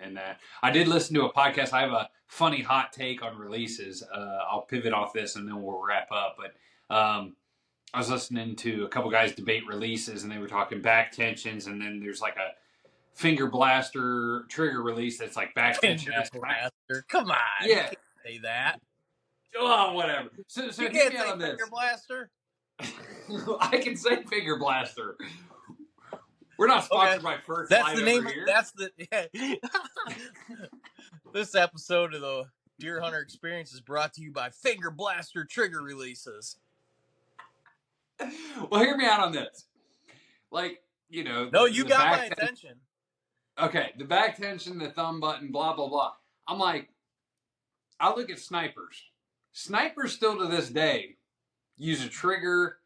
and that. I did listen to a podcast. I have a funny hot take on releases. I'll pivot off this and then we'll wrap up. But I was listening to a couple guys debate releases, and they were talking back tensions, and then there's like a finger blaster trigger release that's like back tension. Blaster. Come on. Yeah. You can't say that. Oh, whatever. So you can't say finger blaster? I can say finger blaster. We're not sponsored by First That's Light the name. here. That's the. Yeah. This episode of the Deer Hunter Experience is brought to you by Finger Blaster Trigger Releases. Well, hear me out on this. Like, you know. No, you got my attention. Okay, the back tension, the thumb button, blah, blah, blah. I'm like, I look at snipers. Snipers still to this day use a trigger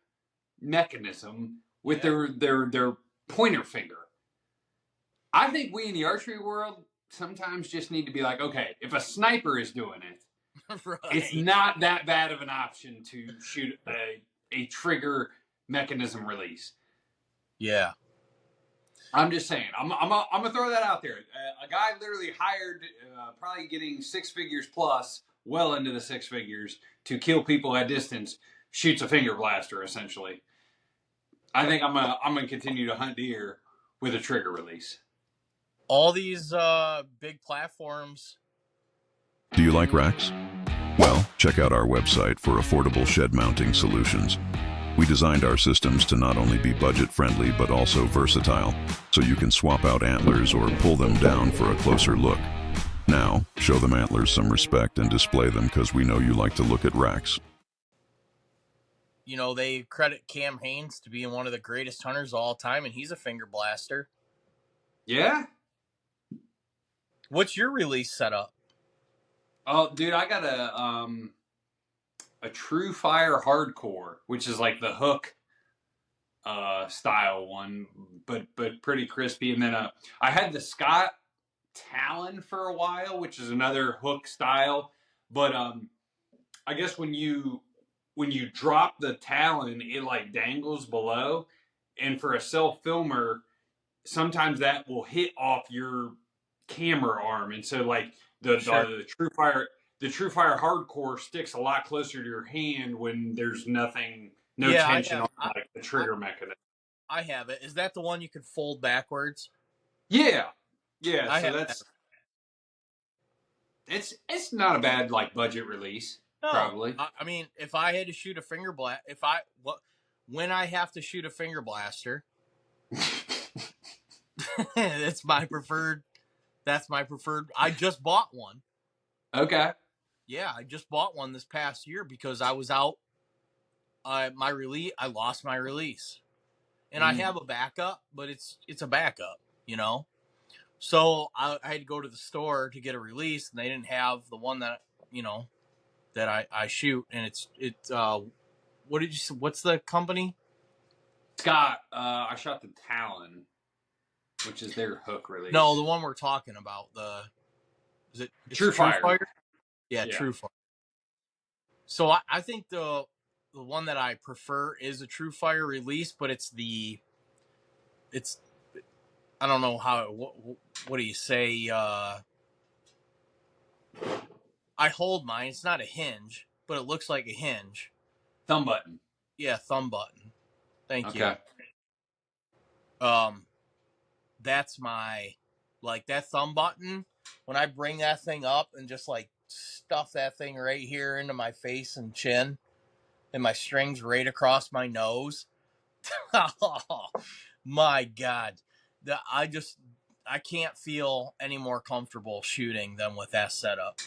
mechanism with their pointer finger. I think we in the archery world sometimes just need to be like, okay, if a sniper is doing it, right, it's not that bad of an option to shoot a trigger mechanism release. Yeah. I'm just saying. I'm gonna throw that out there. A guy literally hired, probably getting 6 figures plus, well into the 6 figures, to kill people at distance, shoots a finger blaster essentially. I think I'm gonna continue to hunt deer with a trigger release. All these big platforms. Do you like racks? Well, check out our website for affordable shed mounting solutions. We designed our systems to not only be budget-friendly but also versatile, so you can swap out antlers or pull them down for a closer look. Now, show them antlers some respect and display them because we know you like to look at racks. You know, they credit Cam Hanes to being one of the greatest hunters of all time, and he's a finger blaster. Yeah? What's your release setup? Oh, dude, I got a True Fire Hardcore, which is like the hook style one, but pretty crispy. And then I had the Scott Talon for a while, which is another hook style. But I guess when you drop the Talon, it like dangles below, and for a self filmer, sometimes that will hit off your camera arm, and so like the True Fire Hardcore sticks a lot closer to your hand when there's no tension on like the trigger mechanism. I have it. Is that the one you can fold backwards? Yeah. It's not a bad like budget release. No, probably. I mean, if I had to shoot a finger blast, when I have to shoot a finger blaster, that's my preferred. I just bought one. Okay. Yeah, I just bought one this past year because I was out. I lost my release, and I have a backup, but it's a backup, you know. So I had to go to the store to get a release, and they didn't have the one that that I shoot, and it's what's the company? Scott. I shot the Talon, which is their hook release. No, the one we're talking about. Is it True Fire? Yeah, True Fire. So I think the one that I prefer is a True Fire release, but it's I don't know how what do you say? I hold mine. It's not a hinge, but it looks like a hinge. Thumb button. Yeah, thumb button. Thank you. That's my that thumb button. When I bring that thing up and just like stuff that thing right here into my face and chin, and my strings right across my nose. Oh my God. I can't feel any more comfortable shooting than with that setup.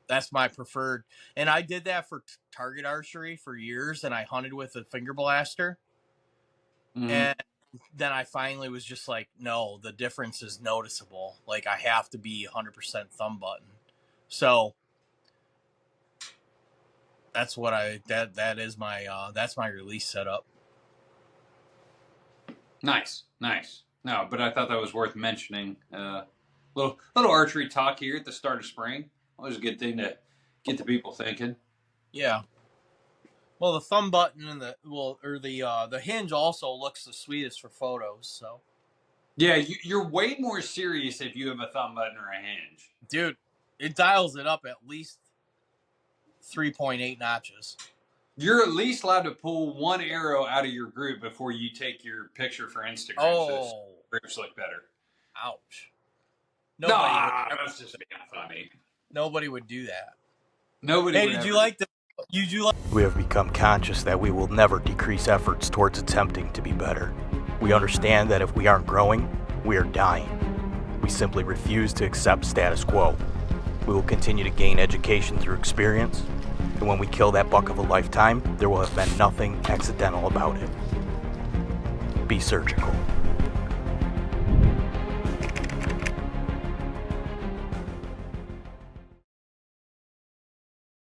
That's my preferred. And I did that for target archery for years, and I hunted with a finger blaster. Mm-hmm. And then I finally was just like, no, the difference is noticeable. Like, I have to be 100% thumb button. So that's what that is my that's my release setup. Nice. No, but I thought that was worth mentioning. Little archery talk here at the start of spring. Always a good thing to get the people thinking. Yeah. Well, the thumb button and the hinge also looks the sweetest for photos. So. Yeah, you're way more serious if you have a thumb button or a hinge. Dude, it dials it up at least 3.8 notches. You're at least allowed to pull one arrow out of your group before you take your picture for Instagram. So groups look better. Ouch. That's just being funny. Nobody would do that. Nobody. Hey, We have become conscious that we will never decrease efforts towards attempting to be better. We understand that if we aren't growing, we are dying. We simply refuse to accept status quo. We will continue to gain education through experience, and when we kill that buck of a lifetime, there will have been nothing accidental about it. Be surgical.